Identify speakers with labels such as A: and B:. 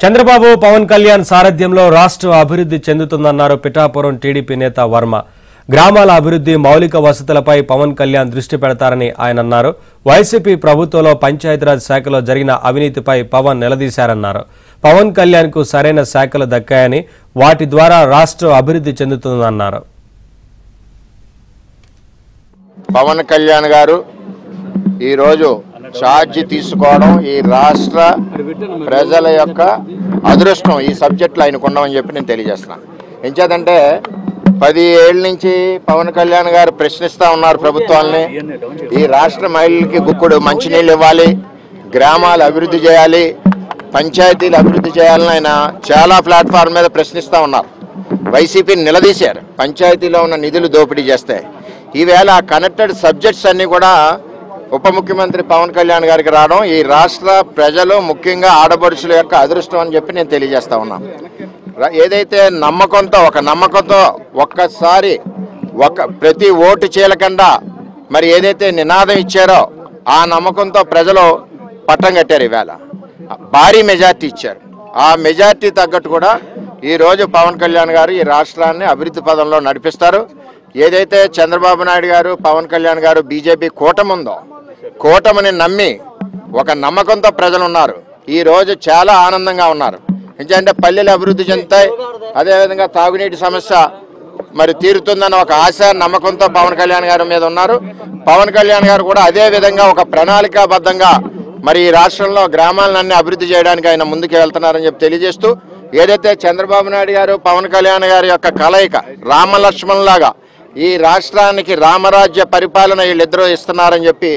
A: చంద్రబాబు పవన్ కళ్యాణ్ సారథ్యంలో రాష్ట్రం అభివృద్ధి చెందుతుందన్నారు పిఠాపురం టీడీపీ నేత వర్మ. గ్రామాల అభివృద్ధి, మౌలిక వసతులపై పవన్ కళ్యాణ్ దృష్టి పెడతారని ఆయన అన్నారు. వైసీపీ ప్రభుత్వంలో పంచాయతీరాజ్ శాఖలో జరిగిన అవినీతిపై పవన్ నిలదీశారన్నారు. పవన్ కళ్యాణ్ కు సరైన శాఖలు దక్కాయని, వాటి ద్వారా రాష్ట్రం అభివృద్ధి చెందుతుందన్నారు.
B: పవన్ కళ్యాణ్ గారు ఈ రోజు ఛార్జ్ తీసుకోవడం ఈ రాష్ట్ర ప్రజల యొక్క అదృష్టం. ఈ సబ్జెక్టులో ఆయనకు ఉండమని చెప్పి నేను తెలియజేస్తున్నాను. ఎంచేతంటే 10 ఏళ్ళ నుంచి పవన్ కళ్యాణ్ గారు ప్రశ్నిస్తూ ఉన్నారు ప్రభుత్వాన్ని. ఈ రాష్ట్ర మహిళలకి గుక్కుడు మంచినీళ్ళు ఇవ్వాలి, గ్రామాలు అభివృద్ధి చేయాలి, పంచాయతీలు అభివృద్ధి చేయాలని ఆయన చాలా ప్లాట్ఫామ్ మీద ప్రశ్నిస్తూ ఉన్నారు. వైసీపీని నిలదీశారు, పంచాయతీలో ఉన్న నిధులు దోపిడీ చేస్తే. ఈవేళ కనెక్టెడ్ సబ్జెక్ట్స్ అన్నీ కూడా ఉప ముఖ్యమంత్రి పవన్ కళ్యాణ్ గారికి రావడం ఈ రాష్ట్ర ప్రజలు, ముఖ్యంగా ఆడపడుచుల యొక్క అదృష్టం అని చెప్పి నేను తెలియజేస్తా ఉన్నాను. ఏదైతే నమ్మకంతో ఒక్కసారి ప్రతి ఓటు చీలకుండా మరి ఏదైతే నినాదం ఇచ్చారో ఆ నమ్మకంతో ప్రజలు పట్టం కట్టారు. ఈవేళ భారీ మెజార్టీ ఇచ్చారు. ఆ మెజార్టీ తగ్గట్టు కూడా ఈరోజు పవన్ కళ్యాణ్ గారు ఈ రాష్ట్రాన్ని అభివృద్ధి పదంలో నడిపిస్తారు. ఏదైతే చంద్రబాబు నాయుడు గారు, పవన్ కళ్యాణ్ గారు బీజేపీ కూటమి ఉందో, కూటమిని నమ్మి ఒక నమ్మకంతో ప్రజలు ఉన్నారు. ఈరోజు చాలా ఆనందంగా ఉన్నారు. ఎందుకంటే పల్లెలు అభివృద్ధి చెందుతాయి, అదేవిధంగా తాగునీటి సమస్య మరి తీరుతుందన్న ఒక ఆశ, నమ్మకంతో పవన్ కళ్యాణ్ గారి మీద ఉన్నారు. పవన్ కళ్యాణ్ గారు కూడా అదే విధంగా ఒక ప్రణాళికాబద్ధంగా మరి ఈ రాష్ట్రంలో గ్రామాలన్నీ అభివృద్ధి చేయడానికి ఆయన ముందుకు వెళ్తున్నారని చెప్పి తెలియజేస్తూ, ఏదైతే చంద్రబాబు నాయుడు గారు, పవన్ కళ్యాణ్ గారి యొక్క కలయిక రామలక్ష్మణ్ లాగా ఈ రాష్ట్రానికి రామరాజ్య పరిపాలన వీళ్ళిద్దరూ ఇస్తున్నారని చెప్పి